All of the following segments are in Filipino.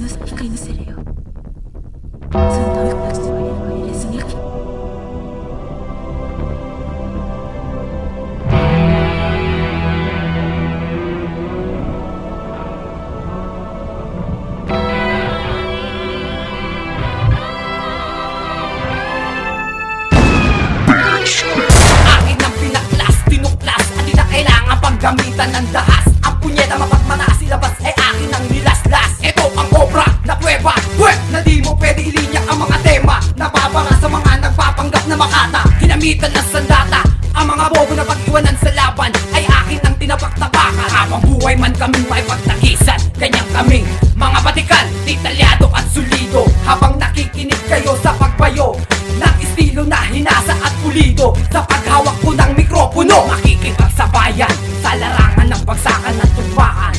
光のセレよ。そのためこそレスニャキ。Akin ang pinaklas, tinuklas at di na kailangan paggamitan ng dahas. Ang punyeta mapagmataas ilabas ay akin ang nilaslas. Ito ang obra na prueba, na di mo pwede ilinya ang mga tema. Napapanga sa mga nagpapanggap na makata. Ginamitan ng sandata, ang mga bobo na pag-iwanan sa laban ay akin ang tinapaktapakan. Habang buhay man kaming may pagtagisan, ganyan kaming mga batikal, detalyado at solido. Habang nakikinig kayo sa pagbayo ng estilo na hinasa at pulido, sa paghawak ko ng mikropono, makikipagsabayan sa larangan ng bagsakan ng tugmaan.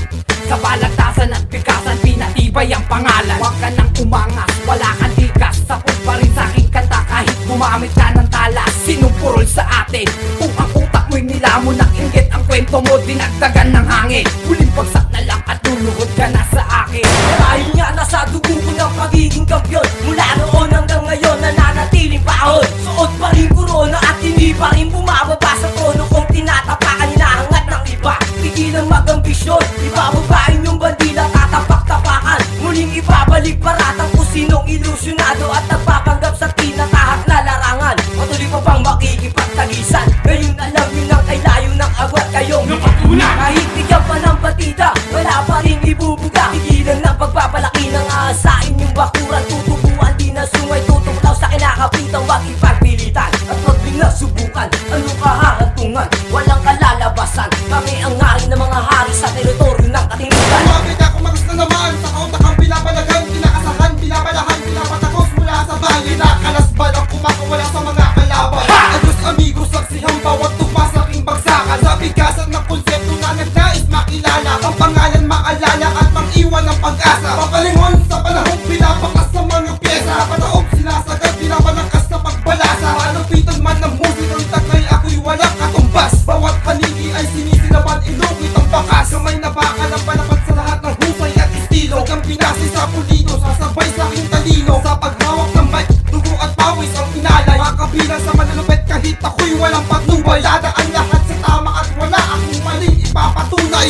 Sa balagtasan at bigkasan, pinatibay ang pangalan. Huwag ka nang umangas, wala kang tikas. Sapot pa rin sa aking kanta kahit gumamit ka ng talas. Sinumpurol sa atin kung ang utak mo'y nilamon ng inggit. Ang kwento mo dinagdagan ng hangin. Huling bagsak na lang at luluhod ka na sa akin. Dahil nga nasa dugo ko ng pagiging kampiyon, mula noon hanggang ngayon nananatiling paon. Suot pa rin korona at hindi pa rin bumababa sa trono kung tinatapakan, hinahangat ng iba. Tigilang mag-ambisyon, ibababain yung bandila, tatapak-tapakan. Muling ibabalik paratang kung sinong ilusyonado at nagpapanggap sa tinatahak na larangan. Patuloy pa bang makikipagtagisan? Ngayon alam nyo nang ay layo ng agwat kayong napatuna. Kahit bigyan pa ng batida, wala pa rin ibubuga. Tigilan ng pagpapalaki ng aasain yung bakuran. Tutubuan di na sungay, tutuklaw sa kinakapitan. Wag ipagpilitan at wag din na subukan. Ano kahahantungan? Walang kalalabasan. Kami ang hari ng mga hari sa teritoryo ng katingigan. Lumapit ako magus na naman sa kautak ang pinapalagan, pinakasahan, pinapalahan, pinapatakos mula sa bahay. Nakalasban ang kumakawala sa mga kalaban. Agos amigos, saksihang bawat tupas sa aking bagsakan. Sa bigasan ng konsepto na nagnais makilala, ang pangalan maalala at mang-iwan ng pag-asa. Papalingon sa panahong pinapakas sa mga pyesa. Pataog sinasagad, pinapalakas sa pagbalasa. Malupitan man ng musikang taglay, ako'y walang katumbas. Bawat panigi ay sinisilawan, ilukit ang bakas. Kamay na bakal ang palapat sa lahat ng husay at estilo. Huwag kang pinasi sa pulido, sasabay sa aking talino. Sa paghawak ng mic, dugo at pawis ang inalay. Makabilang sa manalupet kahit ako'y walang patnubay. Dadaan lahat sa tama at wala akong maling ipapatunay.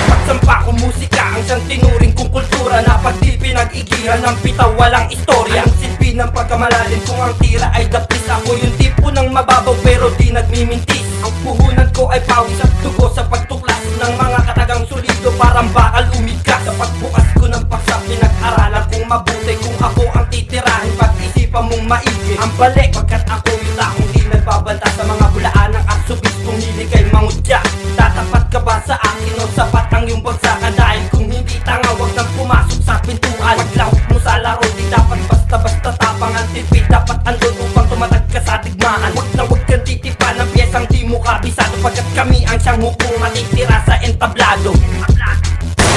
Pagsampa ko musika, ang siyang tinuring kong kultura na pag di pinag-igihan ng bitaw walang istorya. Ang silbi ng pagkamalalim kung ang tira ay dapis. Ako yung tipo ng mababaw pero di nagmimintis. Ang puhunan ko ay pawis at dugo sa pagtuklas ng mga katagang solido, parang bakal umigas. Sa pagbukas ko ng paksa, pinag-aralan kong mabuti. Kung ako ang titirahin, pag-isipan mong maigi ang balik, pagkat ako yung taong di nagbabanta sa mga bulaan ng aksubis kung hilig ay mangudya. Tatapat ka ba sa akin o sapat ang iyong bagsakan? Dahil kung hindi tanga, wag nang pumasok sa pintuan. Paglahok mo sa laro, di dapat basta-basta tapang. Ang tipid dapat andun upang tumatag ka sa digmaan. Wag kang titipan ng piyesang di mo kabisado, pagkat kami ang siyang hukong matitira sa entablado.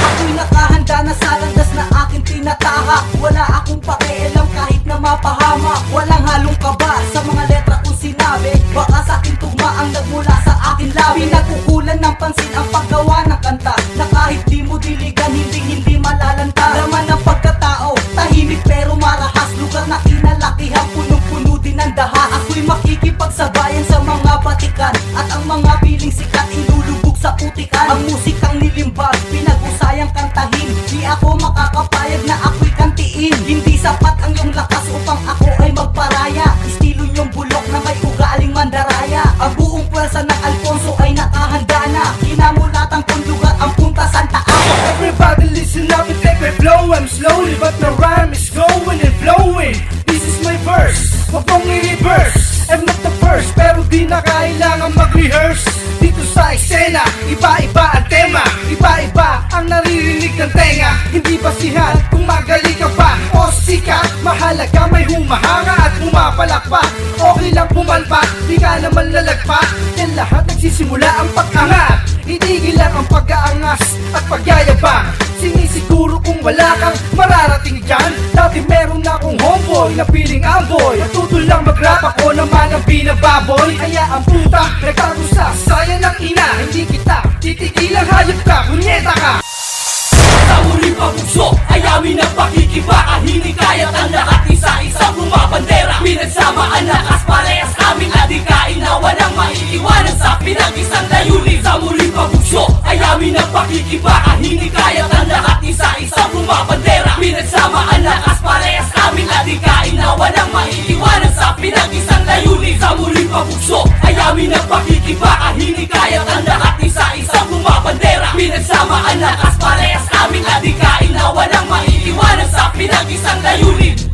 Ako'y nakahanda na sa landas na aking tinatahak. Wala akong pakialam kahit na mapahamak. Walang halong kaba sa mga letra kong sinabi. Baka sa aking tugma ang nagmula sa aking labi. Pinagkukulan ng pansin ang paggawa ng kanta, na kahit di mo diligan, hindi malalanta. Laman ng pagkatao, tahimik pero marahas. Lugar na kinalakihan, punong-puno din ang dahas. Ako'y makikipagsabayan sa mga batikan, at ang mga piling sikat ilulubog sa putikan. Ang musikang nilimbag, pinag-usayang kantahin. Di ako makakapayag na ako'y kantiin. Hindi sapat ang iyong lakas upang ako ay magparaya. Estilo niyong bulok na may ugaling mandaraya. Ang buong pwersa ng Alfonso ay nakahanda na. Kinamulatan kong lugar ang Punta Santa Ana. Everybody listen up and take my flow. I'm slowly but my rhyme is going and flowing. This is my verse, wag mong i-reverse. I'm not the first, pero di na kailangan mag-rehearse. Dito sa eksena, iba-iba ang tema, iba-iba ang naririnig ng tenga. Hindi basihan kung magaling ka pa o sikat. Mahalaga may humahanga at pumapalakpak. Okay lang pumalpak, di ka naman lalagpak. Yan lahat nagsisimula ang pag-angat. Itigil lang ang pag-aangas at pagyayabang. Sinisiguro kung wala kang mararating dyan. Dati meron akong homeboy na piling amboy. Natutol lang mag-rap, ako naman ang binababoy. Kaya ang puta, nagkarusa, sayang ng ina. Hindi kita titigilang, hayop ka, punyeta ka. Sa muling pabugso ay amin ang pakikibaka. Hindi kaya't ang lahat isa-isang bumabandera. Pinagsama ang lakas, parehas aming adikain na walang maiiwanan sa pinag-isang layunin. Sa muling pabugso ay amin ang pakikibaka. Hindi kaya't ang lahat isa-isang bumabandera. Pinagsama ang lakas, parehas aming adikain na walang maiiwanan sa pinag-isang layunin. Sa muling pabugso ay amin ang pakikibaka. Hindi kaya't ang lahat isa-isang bumabandera. Pinagsama ang lakas, parehas aming adikain na walang maiiwanan sa pinag-isang layunin.